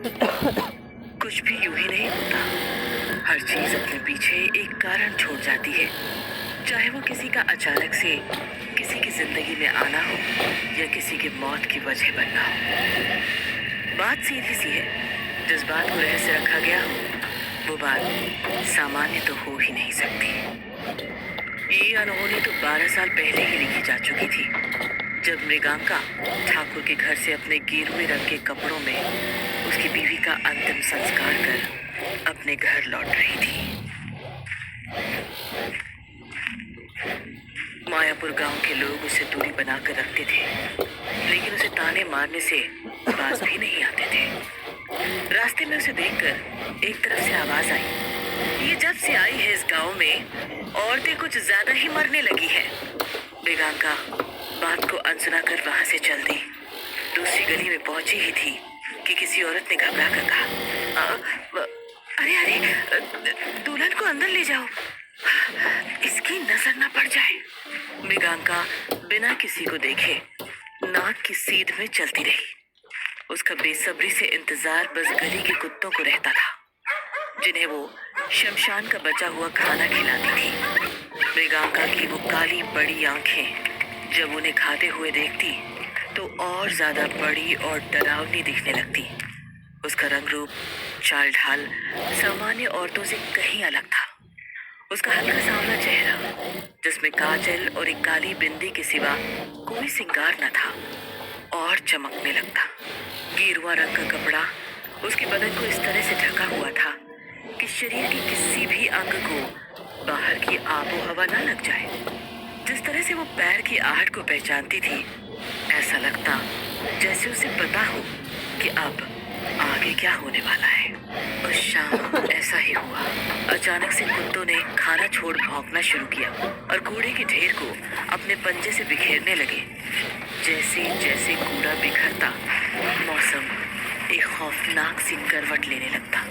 कुछ भी यूं ही नहीं होता। हर चीज अपने पीछे एक कारण छोड़ जाती है, चाहे वो किसी का अचानक से किसी की जिंदगी में आना हो या किसी की मौत की वजह बनना हो। बात सीधी सी है, जिस बात को रहस्य रखा गया हो वो बात सामान्य तो हो ही नहीं सकती। ये अनहोनी तो 12 साल पहले ही लिखी जा चुकी थी, जब मृगांका ठाकुर के घर से अपने गेरुए रंग के कपड़ों में उसकी बीवी का अंतिम संस्कार कर अपने घर लौट रही थी। मायापुर गांव के लोग उसे दूरी बनाकर रखते थे, लेकिन उसे ताने मारने से बाज भी नहीं आते थे। रास्ते में उसे देखकर एक तरफ से आवाज आई, ये जब से आई है इस गांव में औरतें कुछ ज्यादा ही मरने लगी है। मृगांका बात को अनसुना कर वहां से चल दी। दूसरी गली में पहुंची ही थी कि किसी औरत ने घबरा कर कहा, अरे अरे, दुल्हन को अंदर ले जाओ, इसकी नजर न पड़ जाए। मृगांका बिना किसी को देखे नाक की सीध में चलती रही। उसका बेसब्री से इंतजार बस गली के कुत्तों को रहता था, जिन्हें वो शमशान का बचा हुआ खाना खिलाती थी। मृगांका की वो काली बड़ी आंखें जब उन्हें खाते हुए देखती तो और ज्यादा बड़ी और डरावनी दिखने लगती। उसका रंग रूप, चाल ढाल सामान्य औरतों से कहीं अलग था। उसका हल्का सांवला चेहरा, जिसमें काजल और एक काली बिंदी के सिवा कोई श्रृंगार न था, और चमकने लगता। गेरुआ रंग का कपड़ा उसके बदन को इस तरह से ढका हुआ था कि शरीर के किसी भी अंग को बाहर की आबो हवा न लग जाए। जिस तरह से वो पैर की आहट को पहचानती थी, ऐसा लगता जैसे उसे पता हो कि अब आगे क्या होने वाला है। उस शाम ऐसा ही हुआ। अचानक से कुत्तों ने खाना छोड़ भौंकना शुरू किया और कूड़े के ढेर को अपने पंजे से बिखेरने लगे। जैसे जैसे कूड़ा बिखरता, मौसम एक खौफनाक सी करवट लेने लगता।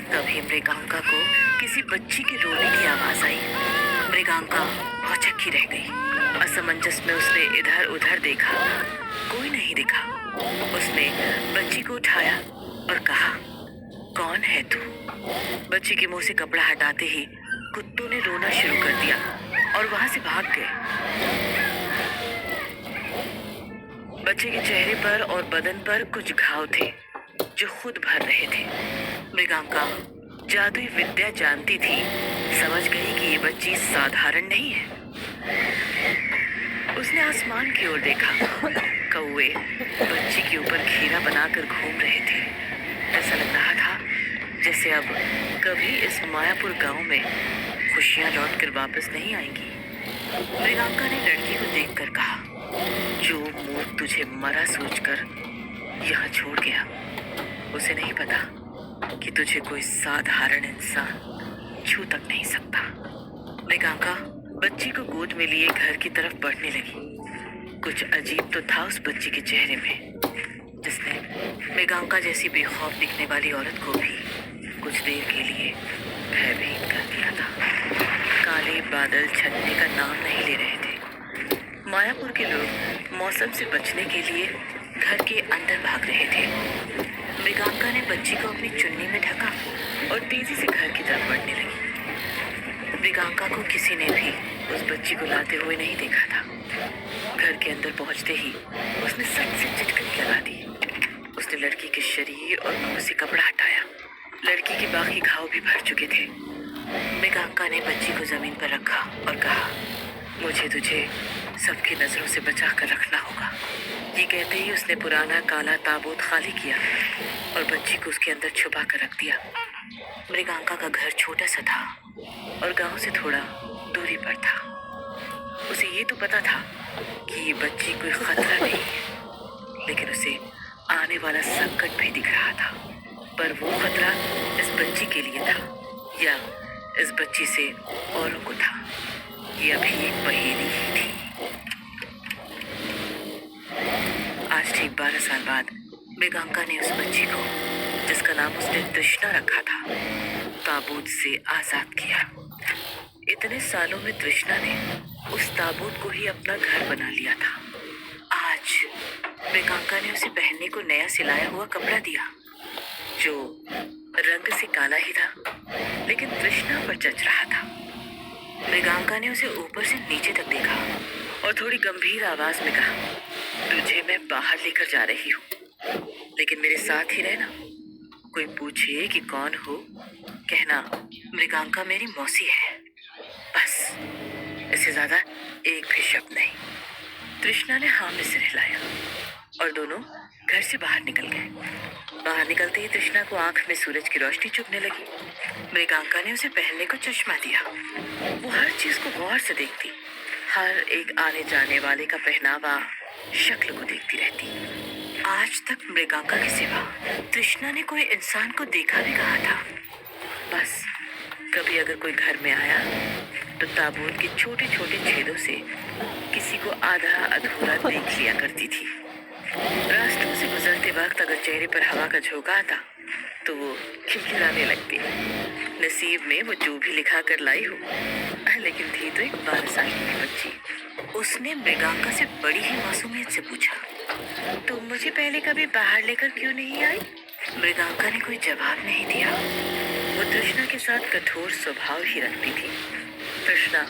तभी मृगांका को किसी बच्ची के रोने की आवाज आई। मृगांका भौचक्की रह गई। असमंजस में उसने इधर उधर देखा, कोई नहीं दिखा। उसने बच्ची को उठाया और कहा, कौन है तू? बच्ची के मुंह से कपड़ा हटाते ही कुत्तों ने रोना शुरू कर दिया और वहां से भाग गए। बच्चे के चेहरे पर और बदन पर कुछ घाव थे जो खुद भर रहे थे। मृगांका जादुई विद्या जानती थी, समझ गई कि ये बच्ची साधारण नहीं है। उसने आसमान की ओर देखा। कौवे बच्ची के ऊपर घेरा बनाकर घूम रहे थे। ऐसा लग रहा था जैसे अब कभी इस मायापुर गांव में खुशियां लौटकर वापस नहीं आएंगी। मृगांका ने लड़की को देखकर कहा, जो मूर्ख तुझे मरा सोचकर यहाँ छोड़ गया, उसे नहीं पता कि तुझे कोई साधारण इंसान छू तक नहीं सकता। मृगांका बच्ची को गोद में लिए घर की तरफ बढ़ने लगी। कुछ अजीब तो था उस बच्ची के चेहरे में, जिसने मृगांका जैसी बेखौफ दिखने वाली औरत को भी कुछ देर के लिए भयभीत कर दिया था। काले बादल छटने का नाम नहीं ले रहे थे। मायापुर के लोग मौसम से बचने के लिए घर के अंदर भाग रहे थे। मृगांका ने बच्ची को अपनी चुन्नी में ढका और तेजी से घर की तरफ बढ़ने लगी। मृगांका को किसी ने भी उस बच्ची को लाते हुए नहीं देखा था। घर के अंदर पहुंचते ही उसने सट से चिटकनी लगा दी। उसने लड़की के शरीर और मुंह से कपड़ा हटाया। लड़की के बाकी घाव भी भर चुके थे। मृगांका ने बच्ची को जमीन पर रखा और कहा, मुझे तुझे सबकी नजरों से बचा कर रखना होगा। ये कहते ही उसने पुराना काला ताबूत खाली किया और बच्ची को उसके अंदर छुपा कर रख दिया। मृगांका का घर छोटा सा था और गांव से थोड़ा दूरी पर था। उसे ये तो पता था कि ये बच्ची कोई खतरा नहीं है, लेकिन उसे आने वाला संकट भी दिख रहा था। पर वो खतरा इस बच्ची के लिए था या इस बच्ची से औरों को था, ये अभी एक पहेली ही थी। आज ठीक 12 साल बाद मृगांका ने उस बच्ची को, जिसका नाम उसने तृष्णा रखा था, ताबूत से आजाद किया। इतने सालों में तृष्णा ने उस ताबूत को ही अपना घर बना लिया था। आज मृगांका ने उसे पहनने को नया सिलाया हुआ कपड़ा दिया। जो रंग से काला ही था, लेकिन तृष्णा पर जच रहा था। मृगांका ने उसे ऊपर से नीचे तक देखा और थोड़ी गंभीर आवाज में कहा, तुझे मैं बाहर लेकर जा रही हूँ, लेकिन मेरे साथ ही रहना। कोई पूछे कि कौन हो, कहना मृगांका मेरी मौसी है, बस। इससे ज्यादा एक भी शब्द नहीं। तृष्णा ने हाँ में सिर हिलाया और दोनों घर से बाहर निकल गए। बाहर निकलते ही तृष्णा को आंख में सूरज की रोशनी चुभने लगी। मृगांका ने उसे पहनने को चश्मा दिया। वो हर चीज को गौर से देखती, हर एक आने जाने वाले का पहनावा, शक्ल को देखती रहती। आज तक मृगांका के सिवा तृष्णा ने कोई इंसान को देखा भी कहा था। बस कभी अगर कोई घर में आया तो ताबूत के छोटे छोटे छेदों से किसी को आधा अधूरा देख लिया करती थी। रास्तों से गुजरते वक्त अगर चेहरे पर हवा का झोंका आता तो वो खिलखिलाने लगती। नसीब में वो जो भी लिखा कर लाई हो, लेकिन थी तो एक 12 साल की बच्ची। उसने मृगांका से बड़ी ही मासूमियत से पूछा, तुम मुझे पहले कभी बाहर लेकर क्यों नहीं आई? मृगांका ने कोई जवाब नहीं दिया। वो तृष्णा के साथ कठोर स्वभाव ही रखती थी। तृष्णा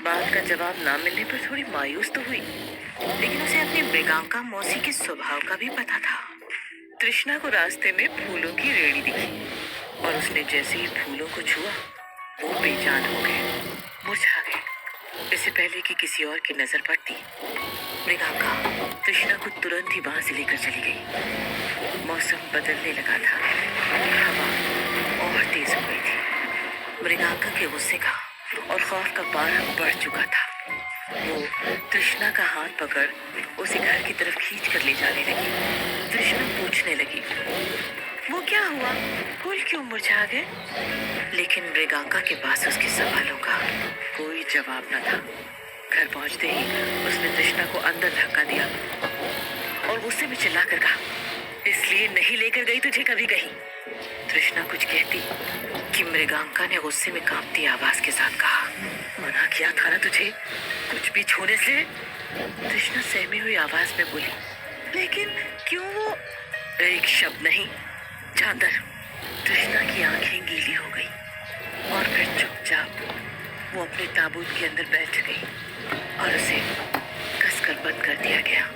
बात का जवाब ना मिलने पर थोड़ी मायूस तो हुई, लेकिन उसे अपनी मृगांका मौसी के स्वभाव का भी पता था। तृष्णा को रास्ते में फूलों की रेड़ी दिखी और उसने जैसे ही फूलों को छुआ वो बेजान हो गए, मुरझा गए। इससे पहले कि किसी और की नजर पड़ती, मृगांका तृष्णा को तुरंत ही वहां से लेकर चली गई। मौसम बदलने लगा था, हवा और तेज हो गई थी। मृगांका के गुस्से का और खौफ का पारा बढ़ चुका था। वो तृष्णा का हाथ पकड़ उसे घर की तरफ खींच कर ले जाने लगी। तृष्णा पूछने लगी, वो क्या हुआ, फूल क्यों मुरझा गए? लेकिन मृगांका के पास उसके सवालों का कोई जवाब न था। घर पहुंचते ही उसने तृष्णा को अंदर धक्का दिया और गुस्से में चिल्लाकर कहा, इसलिए नहीं लेकर गई तुझे कभी कहीं। तृष्णा कुछ कहती कि मृगांका ने गुस्से में कांपती आवाज के साथ कहा, मना किया था ना तुझे कुछ भी छूने से। तृष्णा सहमी हुई आवाज में बोली, लेकिन क्यों? वो एक शब्द नहीं, चांदर। तृष्णा की आंखें गीली हो गई और फिर चुपचाप वो अपने ताबूत के अंदर बैठ गई और उसे कसकर बंद कर दिया गया।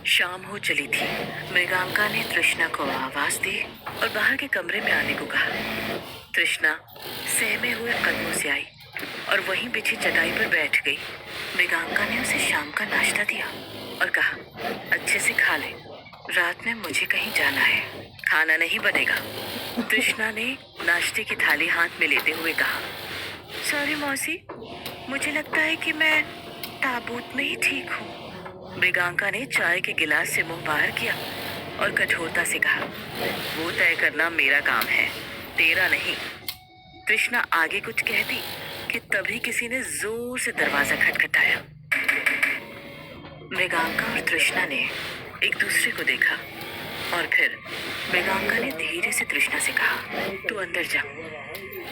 शाम हो चली थी। मृगांका ने तृष्णा को आवाज दी और बाहर के कमरे में आने को कहा। तृष्णा सहमे हुए कदमों से आई और वहीं बिछी चटाई पर बैठ गई। मृगांका ने उसे शाम का नाश्ता दिया और कहा, अच्छे से खा ले, रात में मुझे कहीं जाना है, खाना नहीं बनेगा। तृष्णा ने नाश्ते की थाली हाथ में लेते हुए कहा, सॉरी मौसी, मुझे लगता है कि मैं ताबूत में ही ठीक हूँ। मृगांका ने चाय के गिलास से मुंह बाहर किया और कठोरता से कहा, वो तय करना मेरा काम है, तेरा नहीं। तृष्णा आगे कुछ कहती कि तभी किसी ने जोर से दरवाजा खटखटाया। मृगांका और तृष्णा ने एक दूसरे को देखा और फिर मृगांका ने धीरे से तृष्णा से कहा, तू अंदर जा।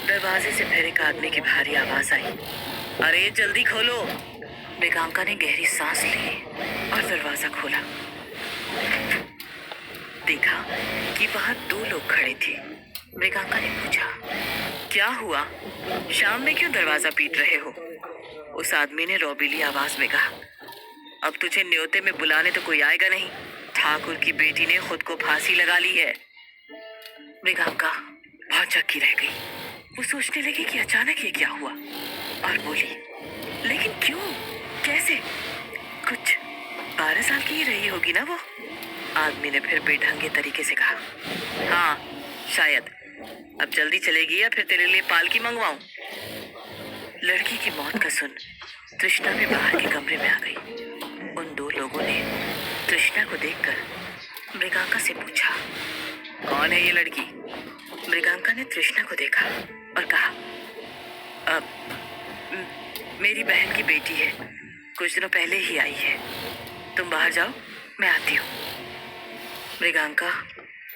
दरवाजे से फिर एक आदमी की भारी आवाज आई, अरे जल्दी खोलो। मृगांका ने गहरी सांस ली और दरवाजा खोला। देखा कि वहां 2 लोग खड़े थे। मृगांका ने पूछा, क्या हुआ, शाम में क्यों दरवाजा पीट रहे हो? उस आदमी ने रौबीली आवाज में कहा, अब तुझे न्योते में बुलाने तो कोई आएगा नहीं, ठाकुर की बेटी ने खुद को फांसी लगा ली है। मृगांका भौचक्की रह गई। वो सोचने लगी कि अचानक ये क्या हुआ और बोली, लेकिन क्यों, कैसे? कुछ 12 साल की ही रही होगी ना वो। आदमी ने फिर बेढंगे तरीके से कहा, हाँ शायद। अब जल्दी चलेगी या फिर तेरे लिए पालकी मंगवाऊं? लड़की की मौत का सुन तृष्णा भी बाहर के कमरे में आ गई। उन 2 लोगों ने तृष्णा को देखकर मृगांका से पूछा, कौन है ये लड़की? मृगांका ने तृष्णा को देखा और कहा, मेरी बहन की बेटी है, कुछ दिनों पहले ही आई है। तुम बाहर जाओ, मैं आती हूँ। मृगांका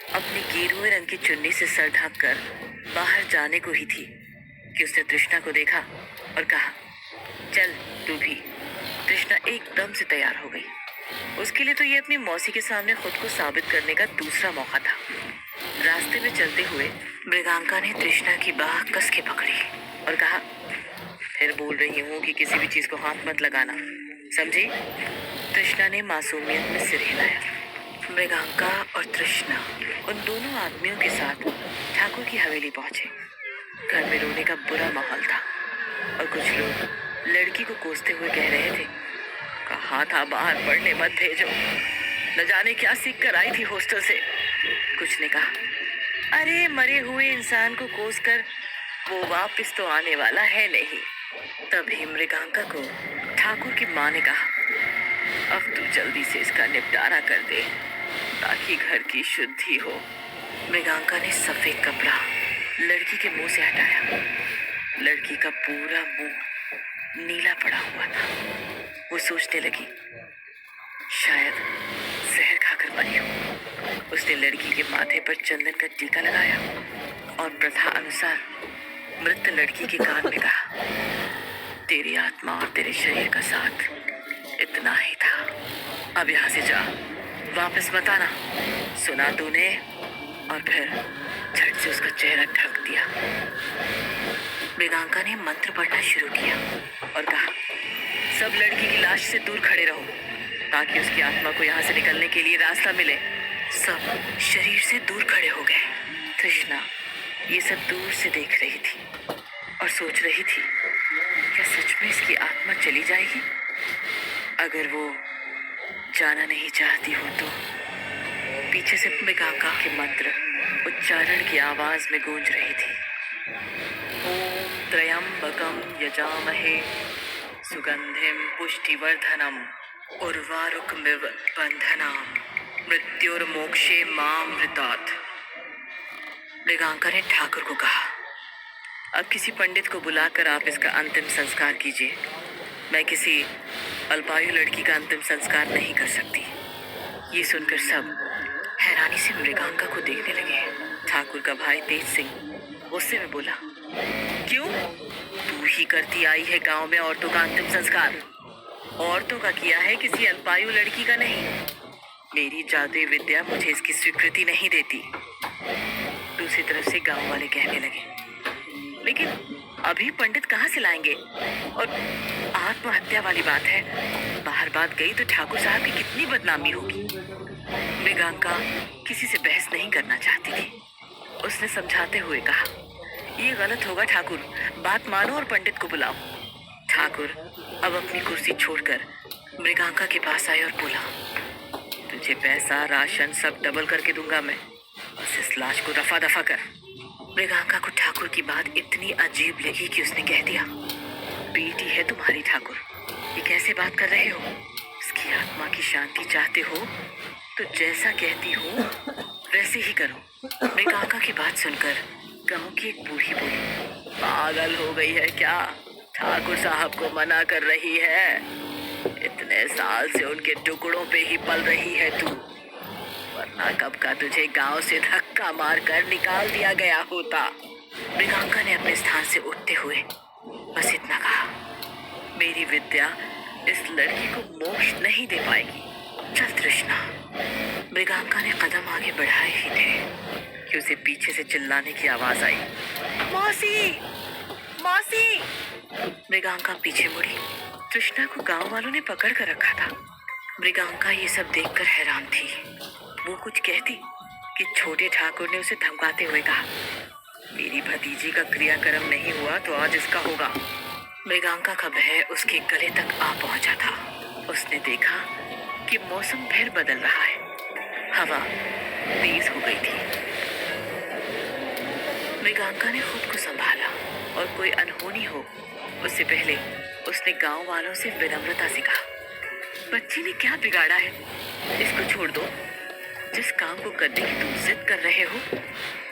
अपनी गेरुए रंग की चुन्नी से सर ढककर बाहर जाने को ही थी कि उसने तृष्णा को देखा और कहा, चल तू भी। तृष्णा एकदम से तैयार हो गई उसके लिए तो ये अपनी मौसी के सामने खुद को साबित करने का दूसरा मौका था। रास्ते में चलते हुए मृगांका ने तृष्णा की बाह कस के पकड़ी और कहा, फिर बोल रही हूँ कि किसी भी चीज को हाथ मत लगाना, समझी? तृष्णा ने मासूमियत में सिर हिलाया। मृगांका और तृष्णा उन दोनों आदमियों के साथ ठाकुर की हवेली पहुंचे। घर में रोने का बुरा माहौल था और कुछ लोग लड़की को कोसते हुए कह रहे थे, कहा था बाहर पढ़ने मत भेजो, न जाने क्या सीख कर आई थी हॉस्टल से। कुछ ने कहा, अरे मरे हुए इंसान को कोस कर वो वापस तो आने वाला है नहीं। तभी मृगांका को ठाकुर की माँ ने कहा, अब तू जल्दी से इसका निपटारा कर दे ताकि घर की शुद्धि हो। मृगांका ने सफेद कपड़ा लड़की के मुंह से हटाया। लड़की का पूरा मुंह नीला पड़ा हुआ था। वो सोचने लगी, शायद जहर खाकर मरी हो। उसने लड़की के माथे पर चंदन का टीका लगाया और प्रथा अनुसार मृत लड़की के कान में कहा, तेरी आत्मा और तेरे शरीर का साथ इतना ही था, अब यहाँ से जा, वापस मत आना, सुना तूने? और फिर झट से उसका चेहरा ढक दिया। मृगांका ने मंत्र पढ़ना शुरू किया और कहा, सब लड़की की लाश से दूर खड़े रहो ताकि उसकी आत्मा को यहाँ से निकलने के लिए रास्ता मिले। सब शरीर से दूर खड़े हो गए। तृष्णा ये सब दूर से देख रही थी और सोच रही थी, क्या सच में इसकी आत्मा चली जाएगी? अगर वो जाना नहीं चाहती हो तो? पीछे से मृगांका के मंत्र उच्चारण की आवाज में गूंज रही थी। ओम त्र्यंबकम यजामहे सुगंधिम पुष्टिवर्धनम उर्वारुकमिव बंधनाम मृत्युर्मोक्षे मामृतात्। मृगांका ने ठाकुर को कहा, अब किसी पंडित को बुलाकर आप इसका अंतिम संस्कार कीजिए। मैं किसी अल्पायु लड़की का अंतिम संस्कार नहीं कर सकती। ये सुनकर सब हैरानी से मृगांका को देखने लगे। ठाकुर का भाई तेज सिंह गुस्से में बोला, क्यों? तू ही करती आई है गांव में औरतों का अंतिम संस्कार। औरतों का किया है, किसी अल्पायु लड़की का नहीं। मेरी जादुई विद्या मुझे इसकी स्वीकृति नहीं देती। दूसरी तरफ से गांव वाले कहने लगे, लेकिन अभी पंडित कहाँ से लाएंगे? और आत्महत्या वाली बात है, बाहर बात गई तो ठाकुर साहब की कितनी बदनामी होगी। मृगांका किसी से बहस नहीं करना चाहती थी। उसने समझाते हुए कहा, ये गलत होगा ठाकुर, बात मानो और पंडित को बुलाओ। ठाकुर अब अपनी कुर्सी छोड़कर मृगांका के पास आए और बोला, तुझे पैसा राशन सब डबल करके दूंगा मैं, बस इस लाश को रफा दफा कर। मृगांका को ठाकुर की बात इतनी अजीब लगी कि उसने कह दिया, बेटी है तुम्हारी ठाकुर, ये कैसे बात कर रहे हो? इसकी आत्मा की शांति चाहते हो तो जैसा कहती हो वैसे ही करो। मृगांका की बात सुनकर गांव की एक बूढ़ी बोली, पागल हो गई है क्या? ठाकुर साहब को मना कर रही है। इतने साल से उनके टुकड़ों पे ही पल रही है तू, वरना कब का तुझे गांव से धक्का मारकर निकाल दिया गया होता। मृगांका ने अपने स्थान से उठते हुए बस इतना कहा, मेरी विद्या इस लड़की को मोक्ष नहीं दे पाएगी। चल तृष्णा। मृगांका ने कदम आगे बढ़ाए ही थे कि उसे पीछे से चिल्लाने की आवाज आई, मौसी, मौसी। मृगांका पीछे मुड़ी। तृष्णा को गांव वालों ने पकड़ कर रखा था। मृगांका ये सब देखकर हैरान थी। वो कुछ कहती कि छोटे ठाकुर ने उसे धमकाते हुए कहा, मेरी भतीजी का क्रियाक्रम नहीं हुआ तो आज इसका होगा। मृगांका का भय उसके गले तक आ पहुंचा था। उसने देखा कि मौसम फिर बदल रहा है, हवा तेज हो गई थी। मृगांका ने खुद को संभाला और कोई अनहोनी हो उससे पहले उसने गांव वालों से विनम्रता से कहा, बच्ची ने क्या बिगाड़ा है, इसको छोड़ दो। जिस काम को करने की तुम जिद कर रहे हो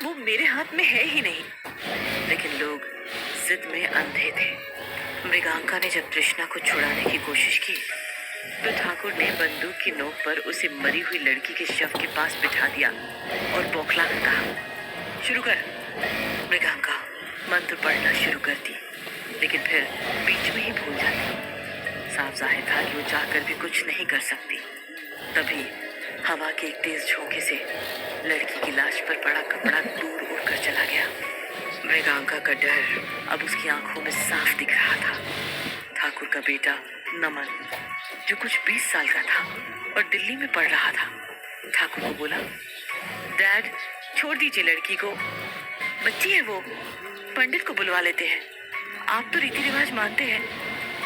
वो मेरे हाथ में है ही नहीं। लेकिन लोग जिद में अंधे थे। मृगांका ने जब तृष्णा को छुड़ाने की कोशिश की तो ठाकुर ने बंदूक की नोक पर उसे मरी हुई लड़की के शव के पास बिठा दिया और बौखला कर कहा, शुरू कर। मृगांका मंत्र पढ़ना शुरू करती, लेकिन फिर बीच में ही भूल जाती। साफ जाहिर था कि वो चाहकर भी कुछ नहीं कर सकती। तभी हवा के एक तेज झोंके से लड़की की लाश पर पड़ा कपड़ा दूर उड़कर चला गया। मृगांका का डर अब उसकी आंखों में साफ दिख रहा था। ठाकुर का बेटा नमन, जो कुछ 20 साल का था और दिल्ली में पढ़ रहा था, ठाकुर को बोला, डैड छोड़ दीजिए लड़की को, बच्ची है वो, पंडित को बुलवा लेते हैं। आप तो रीति रिवाज मानते हैं,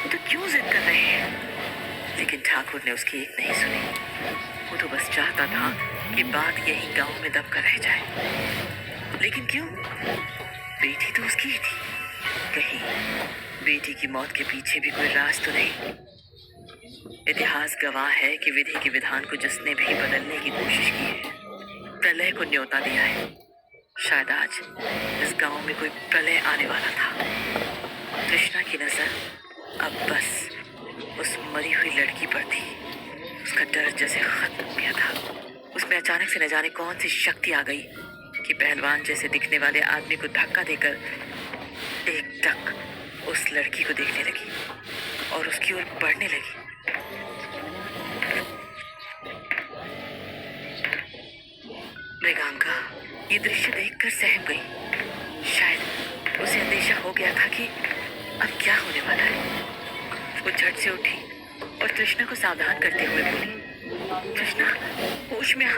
तो क्यों जिद कर रहे हैं? लेकिन ठाकुर ने उसकी एक नहीं सुनी। वो तो बस चाहता था कि बात यही गांव में दबकर रह जाए। लेकिन क्यों? बेटी तो उसकी ही थी। कहीं बेटी की मौत के पीछे भी कोई राज तो नहीं? इतिहास गवाह है कि विधि के विधान को जिसने भी बदलने की कोशिश की है, प्रलय को न्योता दिया है। शायद आज इस गांव में कोई प्रलय आने वाला था। कृष्णा की नजर अब बस उस मरी हुई लड़की पर थी। उसका डर जैसे खत्म हो गया था। उसमें अचानक से न जाने कौन सी शक्ति आ गई कि पहलवान जैसे दिखने वाले आदमी को धक्का देकर एकटक उस लड़की को देखने लगी और उसकी ओर बढ़ने लगी। मृगांका ये दृश्य देखकर सहम गई। शायद उसे अंदेशा हो गया था कि अब क्या होने वाला है। वो झट से उठी और तृष्णा को सावधान करते हुए बोली, तृष्णा होश में आ,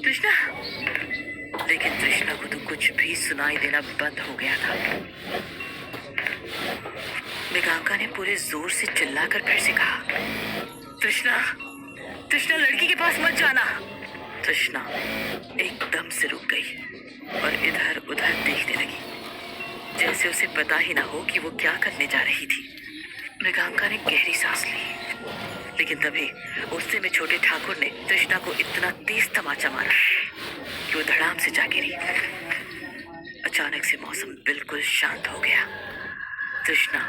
तृष्णा। लेकिन तृष्णा को तो कुछ भी सुनाई देना बंद हो गया था। मृगांका ने पूरे जोर से चिल्लाकर फिर से कहा, तृष्णा, तृष्णा लड़की के पास मत जाना। तृष्णा एकदम से रुक गई और इधर उधर देखने लगी, जैसे उसे पता ही ना हो कि वो क्या करने जा रही थी। मृगांका ने गहरी सांस ली, लेकिन तभी गुस्से में छोटे ठाकुर ने तृष्णा को इतना तेज तमाचा मारा कि वो धड़ाम से जा गिरी। अचानक से मौसम बिल्कुल शांत हो गया। तृष्णा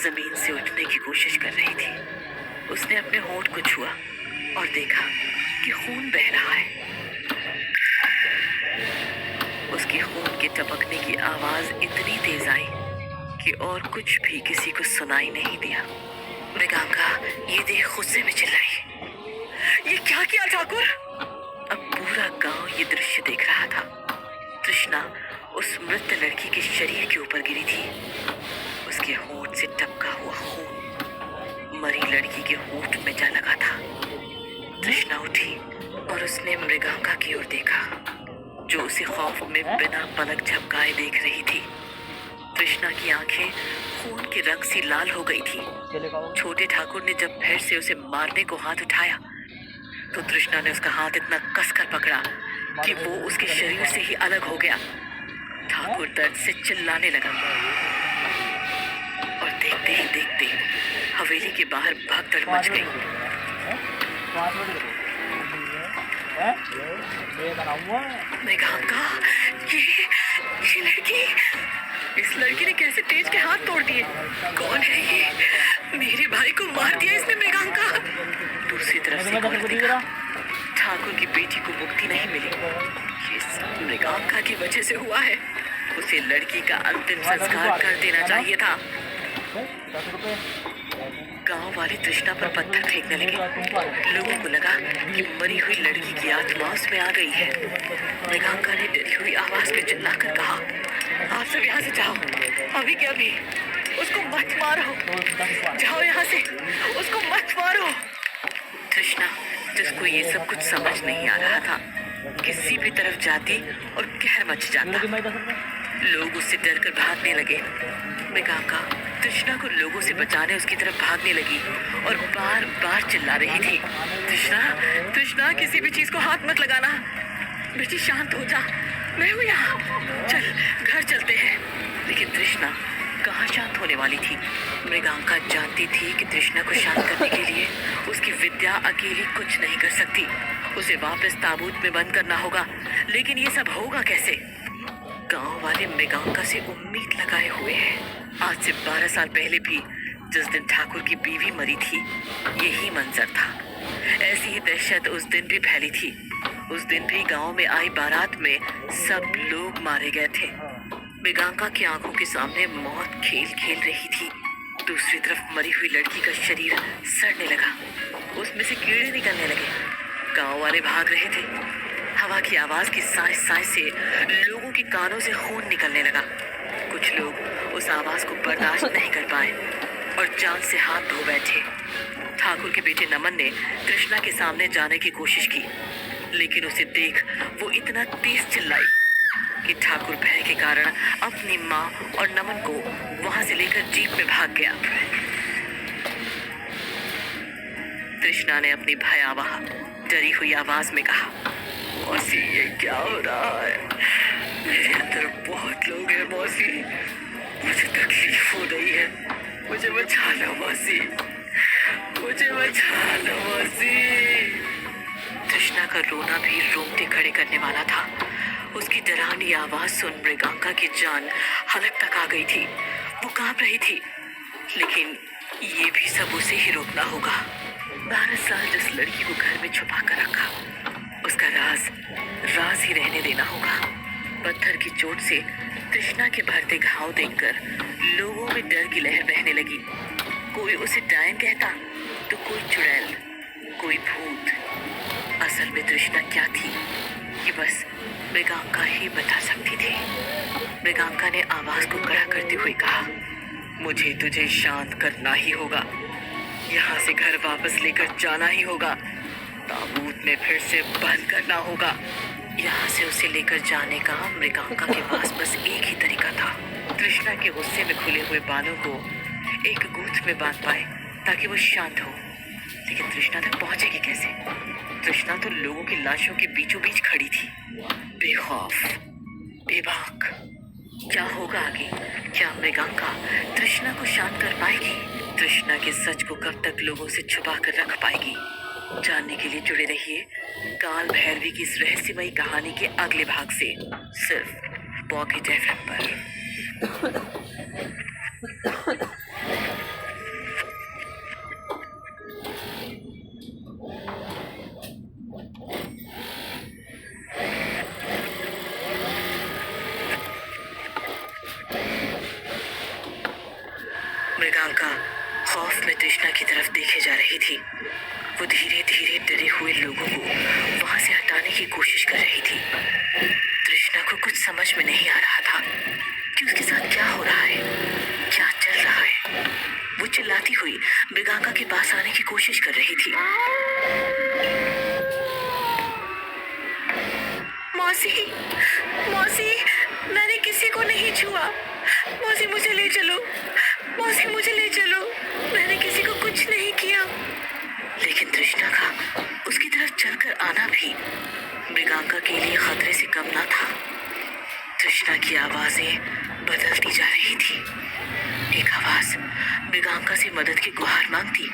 जमीन से उठने की कोशिश कर रही थी। उसने अपने होंठ को छुआ और देखा कि खून बह रहा है। उसकी खून के टपकने की आवाज इतनी तेज आई कि और कुछ भी किसी को सुनाई नहीं दिया। मृगांका ये देख गुस्से में चिल्लाई, ये क्या किया ठाकुर? अब पूरा गांव ये दृश्य देख रहा था। तृष्णा उस मृत लड़की के शरीर के ऊपर गिरी थी। उसके होंठ से टपका हुआ खून मरी लड़की के होंठ में जा लगा था। तृष्णा उठी और उसने मृगांका की ओर देखा, जो उसे खौफ में बिना पलक झपकाए देख रही थी। तृष्णा की आंखें खून के रंग से लाल हो गई थी। छोटे ठाकुर ने जब फिर से उसे मारने को हाथ उठाया, तो तृष्णा ने उसका हाथ इतना कसकर पकड़ा कि वो उसके शरीर से ही अलग हो गया। ठाकुर दर्द से चिल्लाने लगा और देखते ही देखते हवेली के बाहर भगदड़ मच गई। मृगांका, ये लड़की, इस लड़की ने कैसे तेज के हाथ तोड़ दिए? कौन है ये? मेरे भाई को मार दिया इसने मृगांका। दूसरी तरफ से कौन देखा? ठाकुर की बेटी को मुक्ति नहीं मिली। ये सब मृगांका की वजह से हुआ है। उसे लड़की का अंतिम संस्कार कर देना चाहिए था। गांव वाले तृष्णा पर पत्थर फेंकने लगे। लोगों को लगा कि मरी हुई लड़की की आत्मा उसमें आ गई है। मृगांका ने डरी हुई आवाज में चिल्लाकर कहा, आप सब यहाँ से जाओ, अभी के अभी। उसको मत मारो, जाओ यहाँ से, उसको मत मारो। तृष्णा, जिसको ये सब कुछ समझ नहीं आ रहा था, किसी भी तरफ जाती और कहर मच जाता। लोग उससे डरकर भागने लगे। मृगांका तृष्णा को लोगों से बचाने उसकी तरफ भागने लगी और बार बार चिल्ला रही थी, तृष्णा, तृष्णा, किसी भी चीज को हाथ मत लगाना। बेटी शांत हो जा, मैं हूँ यहाँ, चल घर चलते हैं। लेकिन तृष्णा कहाँ शांत होने वाली थी। मृगांका जानती थी कि तृष्णा को शांत करने के लिए उसकी विद्या अकेली कुछ नहीं कर सकती। उसे वापस ताबूत में बंद करना होगा। लेकिन ये सब होगा कैसे? गांव वाले मृगांका से उम्मीद लगाए हुए हैं। आज से 12 साल पहले भी जिस दिन ठाकुर की बीवी मरी थी, यही मंजर था। ऐसी ही दहशत उस दिन भी फैली थी। उस दिन भी गांव में आई बारात में सब लोग मारे गए थे। मृगांका की आंखों के सामने मौत खेल खेल रही थी। दूसरी तरफ मरी हुई लड़की का शरीर सड़ने लगा। उसमें से कीड़े निकलने लगे। गांव वाले भाग रहे थे। हवा की आवाज की साय साय से लोगों के कानों से खून निकलने लगा। कुछ लोग उस आवाज को बर्दाश्त नहीं कर पाए और जान से हाथ धो बैठे। ठाकुर के बेटे नमन ने कृष्णा के सामने जाने की कोशिश की, लेकिन उसे देख वो इतना तेज चिल्लाई कि ठाकुर भय के कारण अपनी माँ और नमन को वहां से लेकर जीप में भाग गया। कृष्णा ने अपनी भयावह डरी हुई आवाज में कहा, मौसी ये क्या हो रहा है? मेरे अंदर बहुत लोग हैं मौसी, मुझे तकलीफ हो रही है, मुझे बचा लो मौसी, मुझे बचा लो मौसी। कृष्णा का रोना भी रोंगटे खड़े करने वाला था। उसकी डरावनी आवाज सुन मृगांका की जान हलक तक आ गई थी। वो कांप रही थी, लेकिन ये भी सब उसे ही रोकना होगा। 12 साल जिस लड़की को घर में छुपा कर रखा, उसका राज ही रहने देना होगा। पत्थर की चोट से कृष्णा के भरते घाव देखकर लोगों में डर की लहर बहने लगी। कोई उसे डायन कहता तो कोई चुड़ैल, कोई भूत। असल में कृष्णा क्या थी ये बस मृगांका ही बता सकती थी। मृगांका ने आवाज को कड़ा करते हुए कहा, मुझे तुझे शांत करना ही होगा, यहाँ से घर वापस लेकर जाना ही होगा, ताबूत में फिर से बंद करना होगा। यहाँ से उसे लेकर जाने का मृगांका के पास बस एक ही तरीका था, कृष्णा के गुस्से में खुले हुए बालों को एक गूंथ में बांध पाए ताकि वो शांत हो। लेकिन कृष्णा तक पहुंचेगी कैसे? कृष्णा तो लोगों की लाशों के बीचों बीच खड़ी थी, बेखौफ, बेबाक। क्या होगा आगे? क्या मृगांका कृष्णा को शांत कर पाएगी? कृष्णा के सच को कब तक लोगों से छुपा कर रख पाएगी? जानने के लिए जुड़े रहिए काल भैरवी की इस रहस्यमयी कहानी के अगले भाग से, सिर्फ पॉकेट एफएम पर। मृगांका खौफ में कृष्णा की तरफ देखे जा रही थी। वो धीरे धीरे डरे हुए लोगों को वहां से हटाने की कोशिश कर रही थी। कृष्णा को कुछ समझ में नहीं आ रहा था कि उसके साथ क्या हो रहा है, क्या चल रहा है। वो चिल्लाती हुई मृगांका के पास आने की कोशिश कर रही थी। मौसी, मौसी, मैंने किसी को नहीं छुआ। मौसी मुझे ले चलो, मौसी मुझे ले चलो, मैंने किसी को कुछ नहीं किया। लेकिन कृष्णा का उसकी तरफ चलकर आना भी मृगांका के लिए खतरे से कम ना था। कृष्णा की आवाजें बदलती जा रही थी। एक आवाज मृगांका से मदद की गुहार मांगती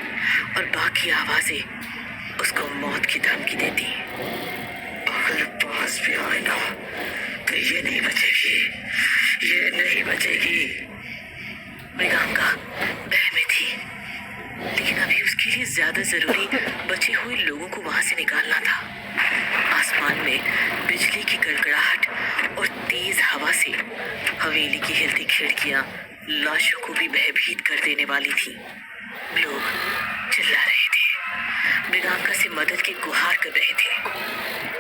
और बाकी आवाजें उसको मौत की धमकी देती। अगर पास भी आए ना तो ये नहीं बचेगी, ये नहीं बचेगी। मृगांका भय में थी, लेकिन अभी उसके लिए ज्यादा जरूरी बचे हुए लोगों को वहां से निकालना था। आसमान में बिजली की गड़गड़ाहट और तेज हवा से हवेली की हिलती खिड़कियां लाशों को भी भयभीत कर देने वाली थी। लोग चिल्ला रहे थे, मृगांका से मदद की गुहार कर रहे थे।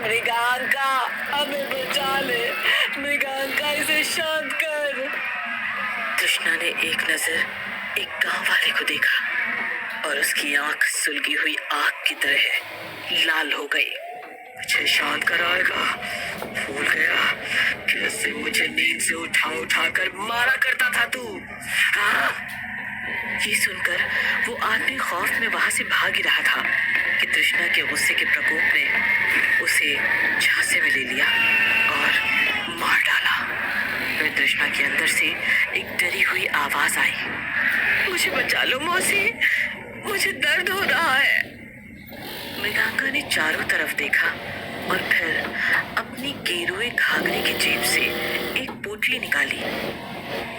मृगांका हमें बचा ले, मृगांका इसे शांत कर। कृष्णा ने एक नजर एक गांव वाले को देखा और उसकी आंख सुलगी हुई आग की तरह लाल हो गई। मुझे शांत कराएगा, भूल गया कैसे मुझे नींद से उठा कर मारा करता था तू। हाँ? ये सुनकर वो आदमी खौफ में वहां से भाग ही रहा था कि कृष्णा के गुस्से के प्रकोप ने उसे झांसे में ले लिया और मार डाला। फिर कृष्णा के अंदर से एक डरी हुई आवाज आई, मुझे बचा लो मौसी, मुझे दर्द हो रहा है। मृगांका ने चारों तरफ देखा और फिर अपनी गेरुए घाघरे की जेब से एक पोटली निकाली।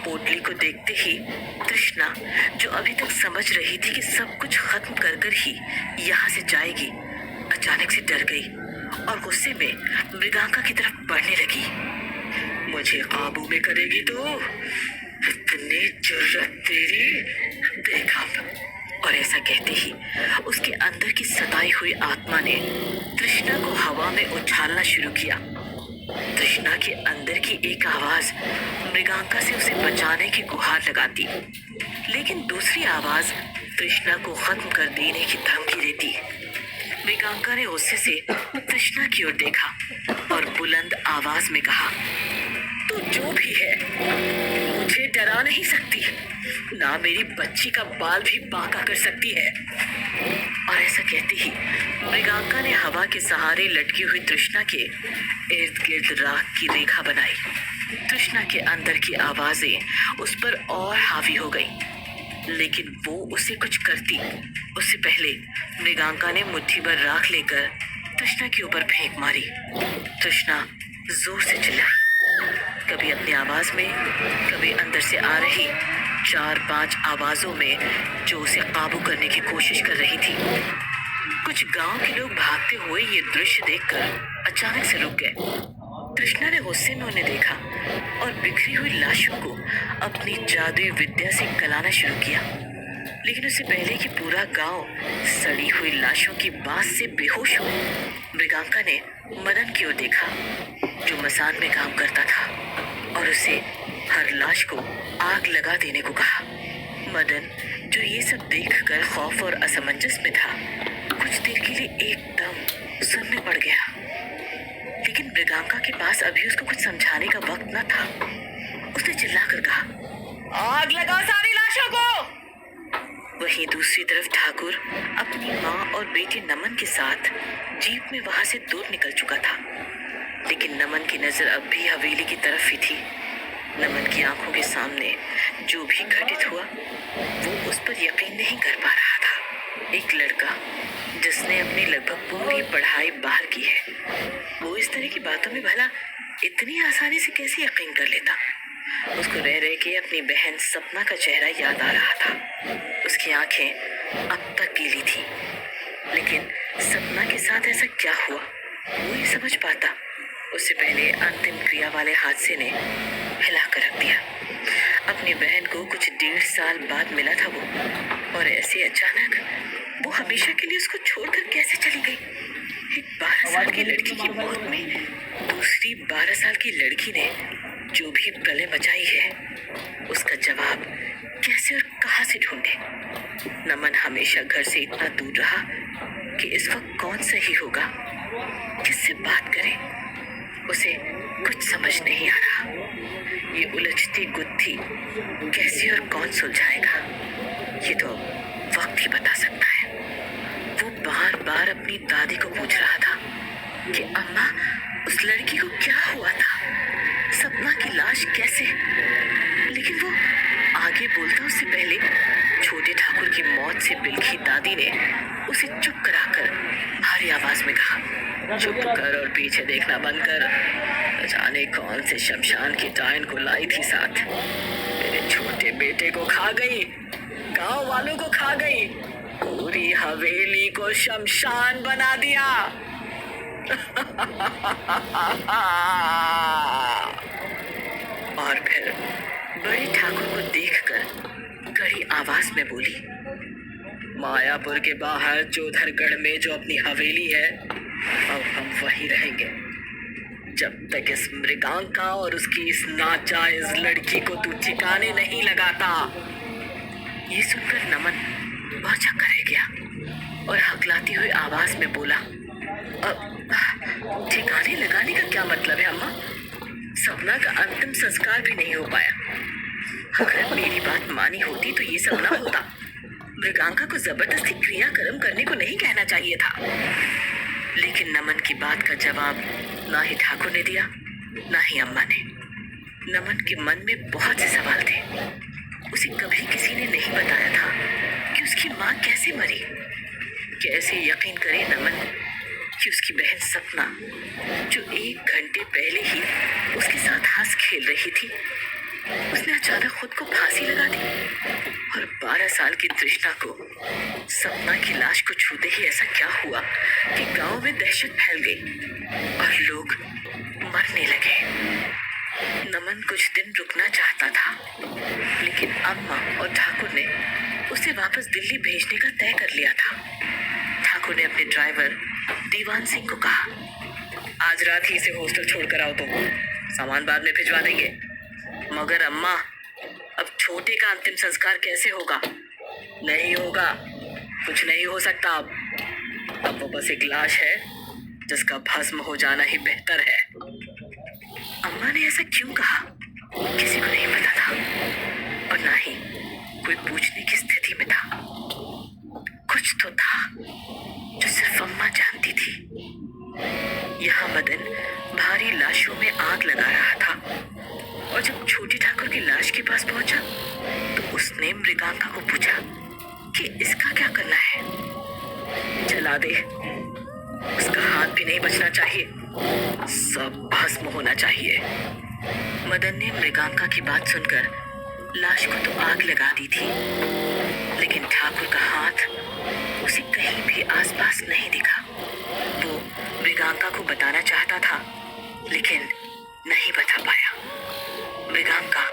पोटली को देखते ही कृष्णा, जो अभी तक समझ रही थी कि सब कुछ खत्म कर कर ही यहाँ से जाएगी, अचानक से डर गई और गुस्से में मृगांका की तरफ बढ़ने लगी। मुझे काबू में करेगी तो? इतनी जुर्रत तेरी? देखा और ऐसा कहते ही उसके अंदर की सताई हुई आत्मा ने तृष्णा को हवा में उछालना शुरू किया। तृष्णा के अंदर की एक आवाज मृगांका से उसे बचाने की गुहार लगाती, लेकिन दूसरी आवाज तृष्णा को खत्म कर देने की धमकी देती। मृगांका ने गुस्से से तृष्णा की ओर देखा और बुलंद आवाज में कहा, तू जो भी है मुझे डरा नहीं सकती, ना मेरी बच्ची का बाल भी बांका कर सकती है। और ऐसा कहते ही मृगांका ने हवा के सहारे लटकी हुई तृष्णा के इर्द गिर्द राख की रेखा बनाई। तृष्णा के अंदर की आवाजें उस पर और हावी हो गई, लेकिन वो उसे कुछ करती उससे पहले मृगांका ने मुट्ठी भर राख लेकर तृष्णा के ऊपर फेंक मारी। तृष्णा जोर से चिल्लाई, कभी अपनी आवाज में, कभी अंदर से आ रही 4-5 आवाजों में जो उसे काबू करने की कोशिश कर रही थी। कुछ गांव के लोग भागते हुए ये दृश्य देखकर अचानक से रुक गए। तृष्णा ने गुस्से में उन्हें देखा और बिखरी हुई लाशों को अपनी जादुई विद्या से गलाना शुरू किया, लेकिन उससे पहले कि पूरा गांव सड़ी हुई लाशों की बात से बेहोश हो, मृगांका ने मदन की ओर देखा जो मसान में काम करता था, और उसे हर लाश को आग लगा देने को कहा। मदन, जो ये सब देखकर खौफ और असमंजस में था, कुछ देर के लिए एकदम सुन्न पड़ गया, लेकिन मृगांका के पास अभी उसको कुछ समझाने का वक्त न था। उसने चिल्लाकर कहा, आग लगाओ सारी लाशों को। वहीं दूसरी तरफ ठाकुर अपनी माँ और बेटे नमन के साथ जीप में वहां से दूर निकल चुका था, लेकिन नमन की नजर अब भी हवेली की तरफ ही थी। नमन की आंखों के सामने जो भी घटित हुआ वो उस पर यकीन नहीं कर पा रहा था। एक लड़का जिसने अपनी लगभग पूरी पढ़ाई बाहर की है, वो इस तरह की बातों में भला इतनी आसानी से कैसे यकीन कर लेता। उसको रह रह के अपनी बहन सपना का चेहरा याद आ रहा था। उसकी आंखें अब तक गीली थी, लेकिन सपना के साथ ऐसा क्या हुआ वो ही समझ पाता। उससे पहले अंतिम क्रिया वाले हादसे ने हिला कर रख दिया। अपनी बहन को कुछ 1.5 साल बाद मिला था वो, और ऐसे अचानक वो हमेशा के लिए उसको छोड़कर कैसे चली गई। एक 12 साल की लड़की की मौत में दूसरी 12 साल की लड़की ने जो भी प्रलय मचाई है, उसका जवाब कैसे और कहां से ढूंढे। नमन हमेशा घर से इतना दूर रहा कि इस वक्त कौन सही होगा, किससे बात करे, उसे कुछ समझ नहीं आ रहा। ये उलझती गुत्थी कैसे और कौन सुलझाएगा, ये तो वक्त ही बता सकता है। वो बार बार अपनी दादी को पूछ रहा था कि अम्मा, उस लड़की को क्या हुआ था, सपना की लाश कैसे, लेकिन वो आगे बोलता उससे पहले छोटे ठाकुर की मौत से बिलखी दादी ने उसे चुप कराकर भारी आवाज में कहा, चुप कर और पीछे देखना बंद कर। जाने कौन से शमशान की डायन को लाई थी साथ, मेरे छोटे बेटे को खा गई, गांव वालों को खा गई, पूरी हवेली को शमशान बना दिया। और फिर बड़े ठाकुर को देखकर कड़ी आवाज में बोली, मायापुर के बाहर जोधरगढ़ में जो अपनी हवेली है, अब हम वहीं रहेंगे जब तक इस मृगांका और उसकी इस नाजायज लड़की को तू ठिकाने नहीं लगाता। ये सुनकर नमन बहुत चक्कर रह गया और हकलाती हुई आवाज में बोला, ठिकाने लगाने का क्या मतलब है अम्मा? सपना का अंतिम संस्कार भी नहीं हो पाया। अगर मेरी बात मानी होती तो ये सब ना होता। मृगांका को जबरदस्ती क्रियाक्रम करने को नहीं कहना चाहिए था। लेकिन नमन की बात का जवाब ना ही ठाकुर ने दिया, ना ही अम्मा ने। नमन के मन में बहुत से सवाल थे। उसे कभी किसी ने नहीं बताया था कि उसकी माँ कैसे मरी। कैसे यकीन करे नमन कि उसकी बहन सपना, जो 1 घंटे पहले ही उसके साथ हंस खेल रही थी, उसने अचानक खुद को फांसी लगा दी। और 12 साल की तृष्णा को सपना की लाश को छूते ही ऐसा क्या हुआ कि गांव में दहशत फैल गई और लोग मरने लगे। नमन कुछ दिन रुकना चाहता था, लेकिन अम्मा और ठाकुर ने उसे वापस दिल्ली भेजने का तय कर लिया था। ठाकुर ने अपने ड्राइवर दीवान सिंह को कहा, आज रात ही इसे हॉस्टल छोड़कर आओ, तुम सामान बाद में भिजवा देंगे। मगर अम्मा, अब छोटे का अंतिम संस्कार कैसे होगा? नहीं होगा, कुछ नहीं हो सकता। अब वो बस एक लाश है जिसका भस्म हो जाना ही बेहतर है। अम्मा ने ऐसा क्यों कहा किसी को नहीं पता था, और ना ही कोई पूछने की स्थिति में था। कुछ तो था जो सिर्फ अम्मा जानती थी। यहाँ मदन भारी लाशों में आग लगा रहा था, और जब छोटी ठाकुर की लाश के पास पहुंचा तो उसने मृगांका को पूछा कि इसका क्या करना है। जला दे, उसका हाथ भी नहीं बचना चाहिए, सब भस्म होना चाहिए। मदन ने मृगांका की बात सुनकर लाश को तो आग लगा दी थी, लेकिन ठाकुर का हाथ उसे कहीं भी आसपास नहीं दिखा। वो मृगांका को बताना चाहता था, लेकिन नहीं बता पाया। मृगांका,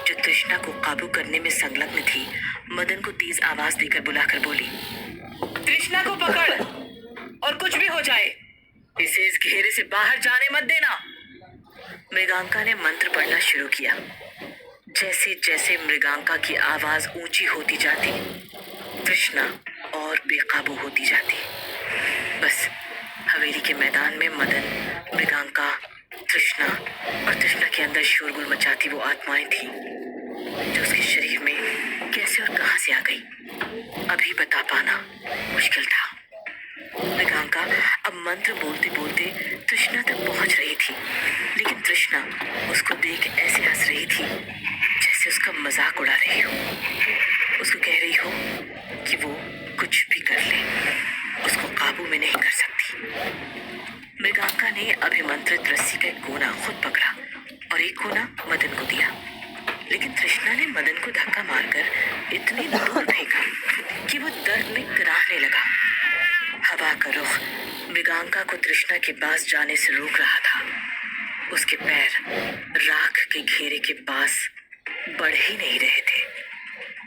जो तृष्णा को काबू करने में संलग्न थी, मदन को तेज आवाज देकर बुलाकर बोली, तृष्णा को पकड़, और कुछ भी हो जाए इसे इस घेरे से बाहर जाने मत देना। मृगांका ने मंत्र पढ़ना शुरू किया। जैसे जैसे मृगांका की आवाज ऊंची होती जाती, तृष्णा और बेकाबू होती जाती। बस हवेली के मैदान में मदन, मृगांका, तृष्णा और तृष्णा के अंदर शोरगुल मचाती वो आत्माएं थी जो उसके शरीर में कैसे और कहां से आ गई, अभी बता पाना मुश्किल था। मृगांका अब मंत्र बोलते बोलते तृष्णा तक पहुंच रही थी, लेकिन तृष्णा उसको देख ऐसे हंस रही थी जैसे उसका मजाक उड़ा रही हो। उसको कह रही हो कि वो कुछ भी कर ले, उसको काबू में नहीं कर सकती। मृगांका ने अभिमंत्रित रस्सी का एक कोना खुद पकड़ा और एक कोना मदन को दिया, लेकिन तृष्णा ने मदन को धक्का मारकर इतनी दूर फेंका कि वो दर्द में कराहने लगा। हवा का रुख मृगांका को तृष्णा के पास जाने से रोक रहा था। उसके पैर राख के घेरे के पास बढ़ ही नहीं रहे थे,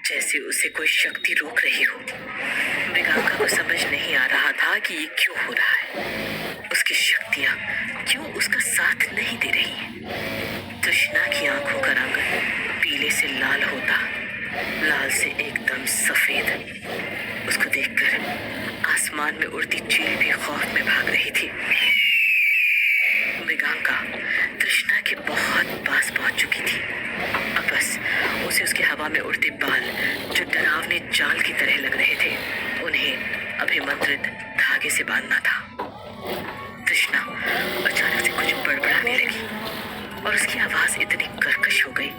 जैसे उसे कोई शक्ति रोक रही हो। मृगांका को समझ नहीं आ रहा था कि ये क्यों हो रहा है, उसकी शक्तियां क्यों उसका साथ नहीं दे रही। तृष्णा की आंखों का रंग पीले से लाल होता, लाल से एकदम सफेद। उसको देखकर आसमान में उड़ती चील भी खौफ में भाग रही थी। मृगांका तृष्णा के बहुत पास पहुंच चुकी थी। अब बस उसे उसके हवा में उड़ते बाल, जो डरावने जाल की तरह लग रहे थे, उन्हें अभिमंत्रित धागे से बांधना था। तृष्णा अचानक से कुछ बड़बड़ाने लगी और उसकी आवाज इतनी कर्कश हो गई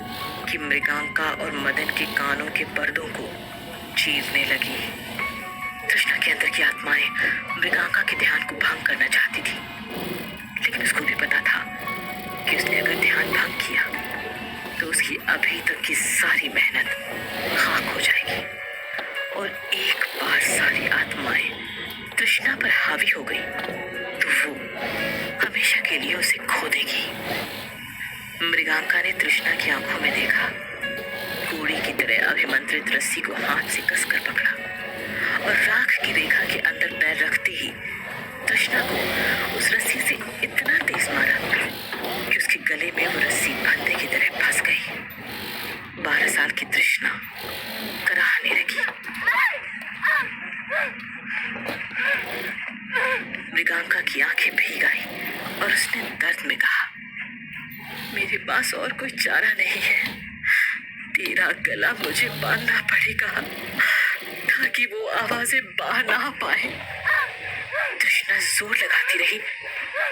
कि मृगांका और मदन के कानों के पर्दों को चीरने लगी। तृष्णा के अंदर की आत्माएं मृगांका के ध्यान को भंग करना चाहती थी, लेकिन उसको भी पता था कि उसने अगर ध्यान भंग किया तो उसकी अभी तक की सारी मेहनत खाक हो जाएगी, और एक बार सारी आत्माएं तृष्णा पर हावी हो गई तो वो हमेशा के लिए उसे खो देगी। मृगांका ने तृष्णा की आंखों में देखा, घोड़ी की तरह अभिमंत्रित रस्सी को हाथ से कसकर पकड़ा और राख की रेखा के अंदर पैर रखते ही तृष्णा को उस रस्सी से इतना तेज मारा कि उसके गले में वो रस्सी फंदे की तरह फंस गई। 12 साल की तृष्णा कराहने लगी। मृगांका की आंखें भीग आई और उसने दर्द में कहा, मेरे पास और कोई चारा नहीं है, तेरा गला मुझे बांधना पड़ेगा ताकि वो आवाजें बाहर ना पाए। तृष्णा जोर लगाती रही,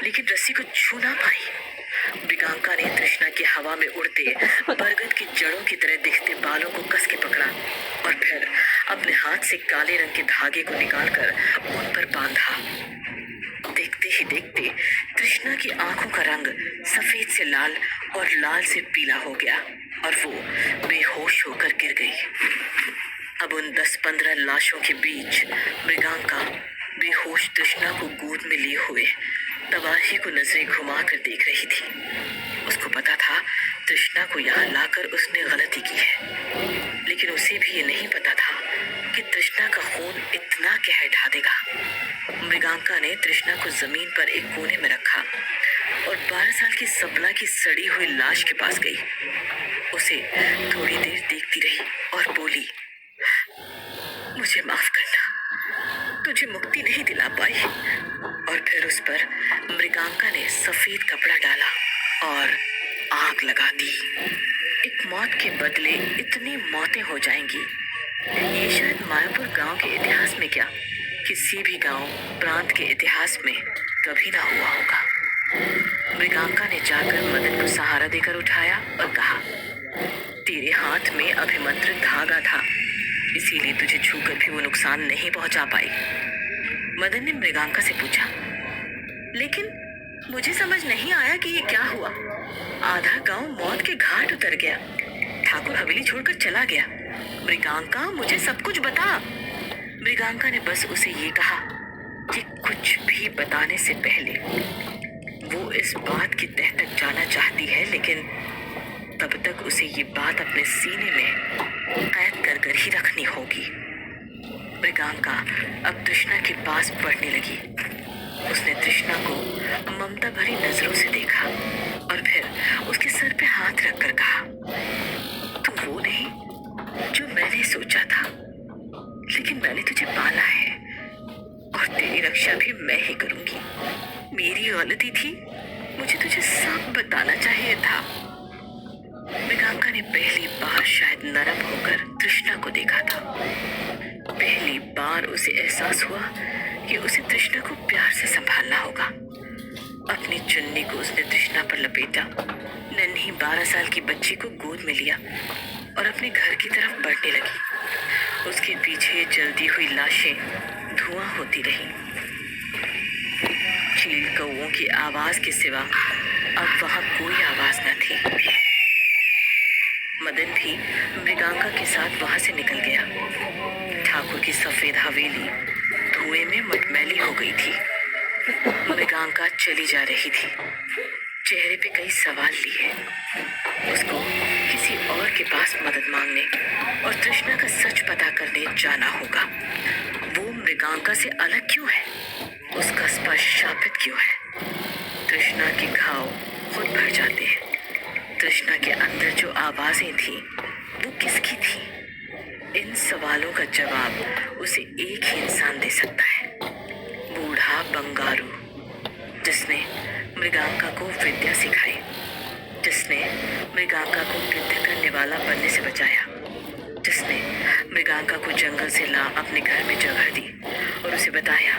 लेकिन रस्सी को छू ना पाई। मृगांका ने तृष्णा की हवा में उड़ते बरगद की जड़ों की तरह दिखते बालों को कस के पकड़ा और फिर अपने हाथ से काले रंग के धागे को निकालकर उन पर बांधा। देखते ही देखते तृष्णा की आंखों का रंग सफेद से लाल और लाल से पीला हो गया और वो बेहोश होकर गिर गई। अब उन 10-15 लाशों के बीच मृगांका बेहोश तृष्णा को गोद में लिए हुए तबाही को नजरें घुमा कर देख रही थी। उसको पता था तृष्णा को यहाँ लाकर उसने गलती की है, लेकिन उसे भी ये नहीं पता था कि तृष्णा का खून इतना कहर ढा देगा। मृगांका ने तृष्णा को जमीन पर एक कोने में रखा और 12 साल की सपना की सड़ी हुई लाश के पास गई। उसे थोड़ी देर देखती रही और बोली, मुझे माफ करना, तुझे मुक्ति नहीं दिला पाई। और फिर उस पर मृगांका ने सफेद कपड़ा डाला और आग लगा दी। एक मौत के बदले इतनी मौतें हो जाएंगी, ये शायद मायापुर गांव के इतिहास में क्या, किसी भी गांव प्रांत के इतिहास में कभी ना हुआ होगा। मृगांका ने जाकर मदन को सहारा देकर उठाया और कहा, तेरे हाथ में अभिमंत्रित धागा था, इसीलिए तुझे छूकर भी वो नुकसान नहीं पहुंचा पाई। मदन ने मृगांका से पूछा, लेकिन मुझे समझ नहीं आया कि ये क्या हुआ। आधा गांव मौत के घाट उतर गया, ठाकुर हवेली छोड़कर चला गया। मृगांका, मुझे सब कुछ बता। मृगांका ने बस उसे ये कहा कि कुछ भी बताने से पहले वो इस बात की तह तक जाना चाहती है, लेकिन तब तक उसे ये बात अपने सीने में कैद कर कर ही रखनी होगी। मृगांका अब तृष्णा के पास बढ़ने लगी। उसने तृष्णा को ममता भरी नजरों से देखा और फिर उसके सर पे हाथ रखकर कहा, तू वो नहीं जो मैंने सोचा था, लेकिन मैंने तुझे पाला है और तेरी रक्षा भी मैं ही करूंगी। मेरी गलती थी, मुझे तुझे सब बताना चाहिए था। मृगांका ने पहली बार शायद नरम होकर तृष्णा को देखा था। पहली बार उसे एहसास हुआ कि उसे तृष्णा को प्यार से संभालना होगा। अपनी चुन्नी को उसने तृष्णा पर लपेटा, नन्ही 12 साल की बच्ची को गोद में लिया और अपने घर की तरफ बढ़ने लगी। उसके पीछे जलती हुई लाशें धुआं होती रही। चील कौओं की आवाज के सिवा अब वहां कोई आवाज न थी। मदन भी मृगांका के साथ वहां से निकल गया। ठाकुर की सफेद हवेली धुएं में मटमैली हो गई थी। मृगांका चली जा रही थी, चेहरे पे कई सवाल लिए। उसको किसी और के पास मदद मांगने और तृष्णा का सच पता करने जाना होगा। वो मृगांका से अलग क्यों है? उसका स्पर्श शापित क्यों है? तृष्णा के घाव खुद भर जाते हैं। तृष्णा के अंदर जो आवाजें थी वो किसकी थी? इन सवालों का जवाब उसे एक ही इंसान दे सकता है, बूढ़ा बंगारू, जिसने मृगांका को विद्या सिखाई, जिसने मृगांका को वृद्ध करने वाला बनने से बचाया, जिसने मृगांका को जंगल से ला अपने घर में जगह दी और उसे बताया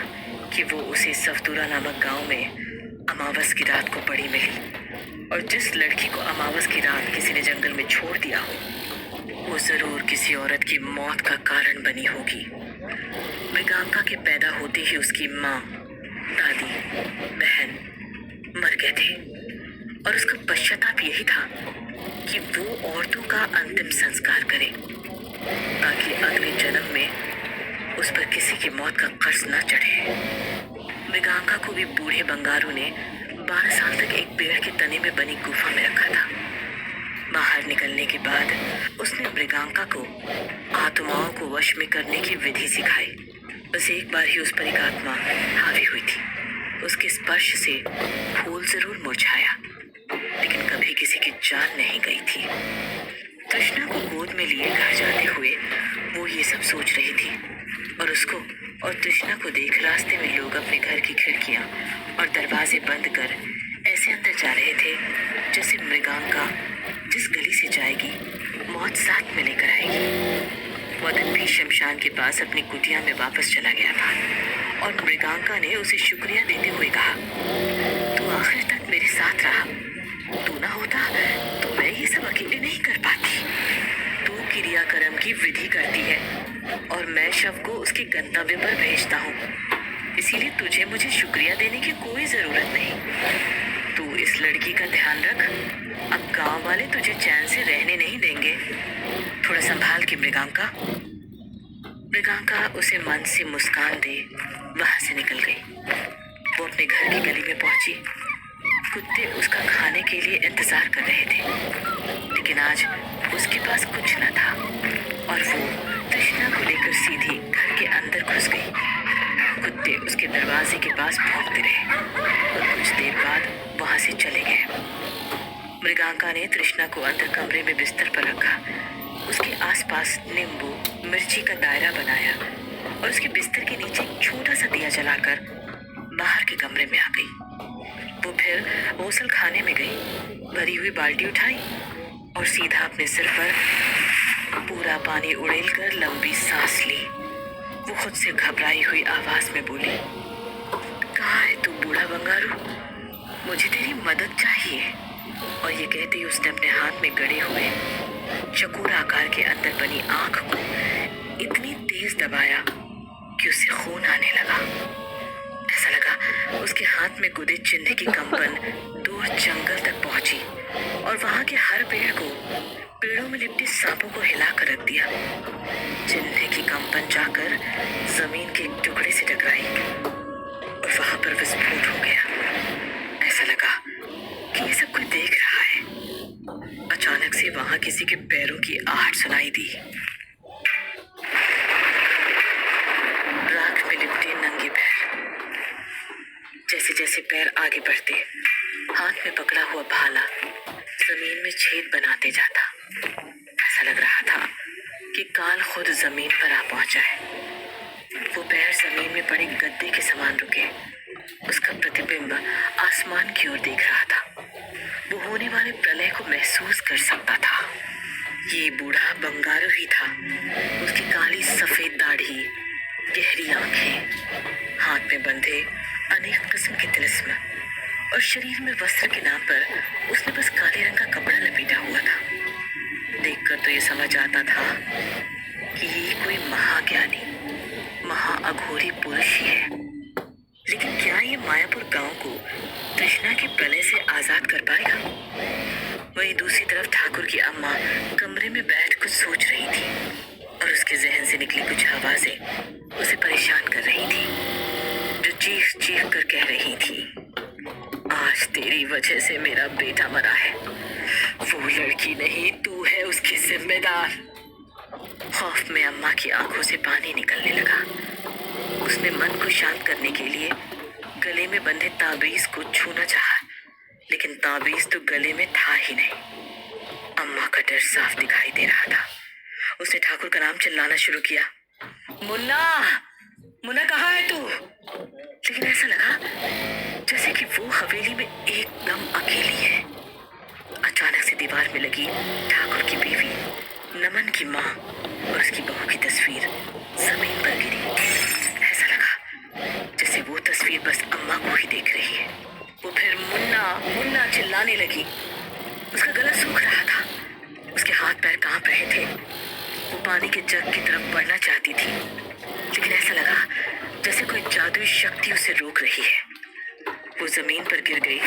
कि वो उसे सफदुरा नामक गांव में अमावस की रात को पड़ी मिली और जिस लड़की को अमावस की रात किसी ने जंगल में छोड़ दिया हो वो जरूर किसी औरत की मौत का कारण बनी होगी। मृगांका के पैदा होते ही उसकी माँ, दादी, बहन मर गए थे और उसका पश्चाताप यही था कि वो औरतों का अंतिम संस्कार करे ताकि अगले जन्म में उस पर किसी की मौत का कर्ज न चढ़े। मृगांका को भी बूढ़े बंगारू ने 12 साल तक एक पेड़ के तने में बनी गुफा में रखा था। बाहर निकलने के बाद उसने मृगांका को आत्माओं को वश में करने की विधि सिखाई। बस एक बार ही उस पर एक आत्मा हावी हुई थी। उसके स्पर्श से फूल जरूर मुरझाया, लेकिन कभी किसी की जान नहीं गई थी। तृष्णा को गोद में लिए घर जाते हुए वो ये सब सोच रही थी और उसको और तृष्णा को देख रास्ते में लोग अपने घर की खिड़कियां और दरवाजे बंद कर ऐसे अंदर जा रहे थे जैसे मृगांका जिस गली से जाएगी मौत साथ में लेकर आएगी। मदन भी शमशान के पास अपनी कुटिया में वापस चला गया था और मृगांका ने उसे शुक्रिया देते हुए कहा, तू आखिर तक मेरे साथ रहा। तू ना होता तो मैं ये सब अकेले नहीं कर पाती। तू क्रियाकर्म की विधि करती है और मैं शव को उसके गंतव्य पर भेजता हूँ, इसीलिए तुझे मुझे शुक्रिया देने की कोई जरूरत नहीं। तू इस लड़की का ध्यान रख, अब गांव वाले तुझे चैन से रहने नहीं देंगे। थोड़ा संभाल के मृगांका। मृगांका उसे मन से मुस्कान दे वहां से निकल गई। वो अपने घर की गली में पहुंची। कुत्ते उसका खाने के लिए इंतजार कर रहे थे, लेकिन आज उसके पास कुछ न था और वो तृष्णा को लेकर सीधी घर के अंदर घुस गई। कुत्ते उसके दरवाजे के पास भौंकते रहे और कुछ देर बाद वहां से चले गए। मृगांका ने तृष्णा को अंदर कमरे में बिस्तर पर रखा, उसके आसपास नींबू मिर्ची का दायरा बनाया और उसके बिस्तर के नीचे एक छोटा सा दिया जलाकर बाहर के कमरे में आ गई। वो फिर गौसल खाने में गई, भरी हुई बाल्टी उठाई और सीधा अपने सिर पर पूरा पानी उड़ेलकर लंबी सांस ली। वो खुद से घबराई हुई आवाज में बोली, कहाँ है तू बूढ़ा बंगारू, मुझे तेरी मदद चाहिए। और ये कहते ही उसने अपने हाथ में गड़े हुए चकोर आकार के अंदर बनी आंख को इतनी तेज दबाया कि उससे खून आने लगा। ऐसा लगा उसके हाथ में गुदे चिन्ह की कंपन दूर जंगल तक पहुंची और वहां के हर पेड़ों में लिपटे सांपों को हिलाकर रख दिया। चिन्ह की कंपन जाकर जमीन के एक टुकड़े से टकराई और वहां पर विस्फोट हो गया। ऐसा लगा कि ये सब कोई देख रहा है। अचानक से वहां किसी के पैरों की आहट सुनाई दी। राख में लिपटे नंगे पैर, जैसे जैसे पैर आगे बढ़ते, हाथ में पकड़ा हुआ भाला जमीन में छेद बनाते जाता। ऐसा लग रहा था कि काल खुद जमीन पर आ पहुंचा है। वो पैर जमीन में पड़े गद्दे के समान रुके, उसका प्रतिबिंब आसमान की ओर देख रहा था। वो होने वाले प्रलय को महसूस कर सकता था। ये बूढ़ा बंगारू ही था। उसकी काली सफेद दाढ़ी, गहरी आंखें, हाथ में बंधे अनेक किस्म के तिलिस्म और शरीर में वस्त्र के नाम पर उसने बस काले रंग का कपड़ा लपेटा हुआ था। देखकर तो ये समझ आता था कि ये कोई महाज्ञानी, महाअघोरी पुरुष ही है। लेकिन क्या ये मायापुर गांव को तृष्णा के प्रलय से आजाद कर पाएगा? वहीं दूसरी तरफ ठाकुर की अम्मा कमरे में बैठ कुछ सोच रही थी और उसके जहन से निकली कुछ आवाजें उसे परेशान कर रही थी, जो चीख चीख कर कह रही थी, आज तेरी वजह से मेरा बेटा मरा है। वो लड़की नहीं, तू है उसकी जिम्मेदार। खौफ में अम्मा की आंखों से पानी निकलने लगा। उसने मन को शांत करने के लिए गले में बंधे ताबीज को छूना चाहा, लेकिन ताबीज तो गले में था ही नहीं। अम्मा का डर साफ दिखाई दे रहा था। उसने ठाकुर का नाम चिल्लाना शुरू किया, मुन्ना, मुन्ना कहाँ है तू? लेकिन ऐसा लगा जैसे कि वो हवेली में एकदम अकेली है। अचानक से दीवार में लगी ठाकुर की बीवी नमन की माँ और उसकी बहू की तस्वीर जमीन पर गिरी। ऐसा लगा जैसे वो तस्वीर बस अम्मा को ही देख रही है। वो फिर मुन्ना मुन्ना चिल्लाने लगी। उसका गला सूख रहा था, उसके हाथ पैर कांप रहे थे। वो पानी के जग की तरफ बढ़ना चाहती थी, लेकिन ऐसा लगा जैसे कोई जादुई शक्ति उसे रोक रही है। वो जमीन पर गिर गई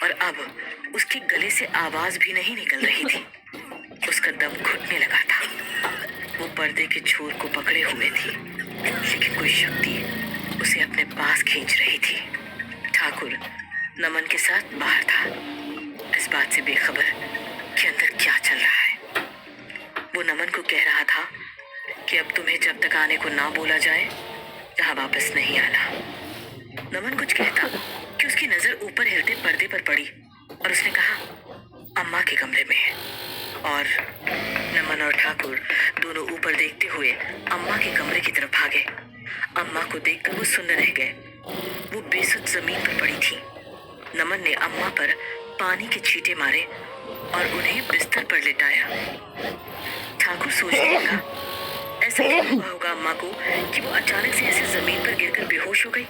और अब उसके गले से आवाज भी नहीं निकल रही थी। उसका दम घुटने लगा था। वो पर्दे के छोर को पकड़े हुए थी, लेकिन कोई शक्ति उसे अपने पास खींच रही थी। ठाकुर नमन के साथ बाहर था, इस बात से बेखबर कि अंदर क्या चल रहा है। वो नमन को कह रहा था कि अब तुम्हें जब तक आने को ना बोला जाए यहाँ वापस नहीं आना। नमन कुछ कहता कि उसकी नजर ऊपर हिलते पर्दे पर पड़ी और उसने कहा, अम्मा के कमरे में है। और नमन और ठाकुर दोनों ऊपर देखते हुए अम्मा के कमरे की तरफ भागे। अम्मा को देखकर वो सुन्न रह गए। वो बेसुध जमीन पर पड़ी थी। नमन ने अम्मा पर पानी के छींटे मारे और उन्हें बिस्तर पर लिटाया। ठाकुर सोचने लगा, ऐसा क्या हुआ होगा अम्मा को कि वो अचानक से ऐसे जमीन पर गिरकर बेहोश हो गई।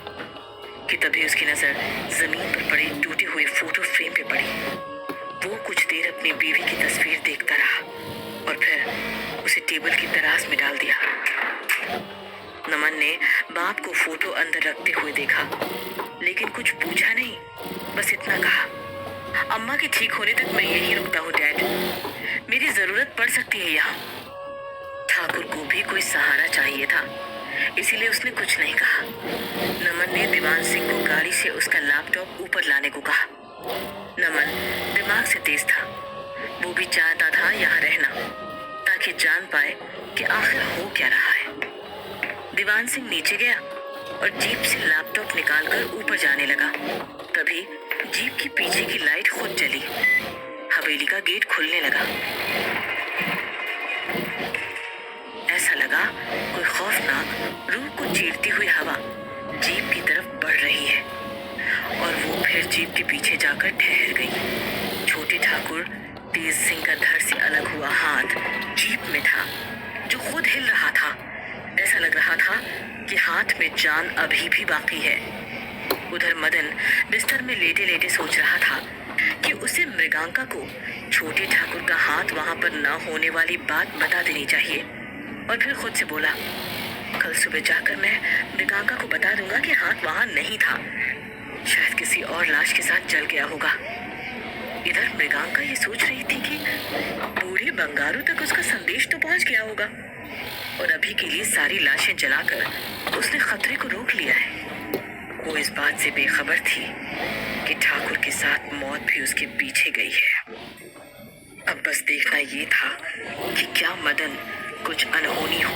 कि तभी उसकी नजर जमीन पर पड़े टूटे हुए फोटो फ्रेम पे पड़ी। वो कुछ देर अपनी बीवी की तस्वीर देखता रहा और फिर उसे टेबल की दराज में डाल दिया। नमन ने बाप को फोटो अंदर रखते हुए देखा, लेकिन कुछ पूछा नहीं, बस इतना कहा, अम्मा के ठीक होने तक मैं यहीं रुकता हूँ डैड, मेरी जरूरत पड़ सकती है यहाँ। ठाकुर को भी कोई सहारा चाहिए था, इसीलिए उसने कुछ नहीं कहा। नमन ने दीवान सिंह को गाड़ी से उसका लैपटॉप ऊपर लाने को कहा नमन दिमाग से तेज था। वो भी चाहता था यहाँ रहना ताकि जान पाए कि आखिर हो क्या रहा है। दीवान सिंह नीचे गया और जीप से लैपटॉप निकालकर ऊपर जाने लगा। तभी जीप की पीछे की लाइट खुद जली। हवेली का गेट खुलने लगा। ऐसा लगा कोई खौफनाक रूह को चीरती हुई हवा जीप की तरफ बढ़ रही है और वो फिर जीप के पीछे जाकर ठहर गई। छोटे ठाकुर तेज सिंह का धड़ से अलग हुआ हाथ जीप में था, जो खुद हिल रहा था। ऐसा लग रहा था कि हाथ में जान अभी भी बाकी है। उधर मदन बिस्तर में लेटे लेटे सोच रहा था कि उसे मृगांका को छोटे ठाकुर का हाथ वहां पर न होने वाली बात बता देनी चाहिए। और फिर खुद से बोला, कल सुबह जाकर मैं मृगांका को बता दूंगा कि हाथ वहां नहीं था, शायद किसी और लाश के साथ जल गया होगा। इधर मृगांका ये सोच रही थी कि बूढ़े बंगारू तक उसका संदेश तो पहुंच गया होगा और अभी के लिए सारी लाशें जलाकर उसने खतरे को रोक लिया है। वो इस बात से बेखबर थी कि ठाकुर के साथ मौत भी उसके पीछे गई है। अब बस देखना ये था कि क्या मदन कुछ अनहोनी हो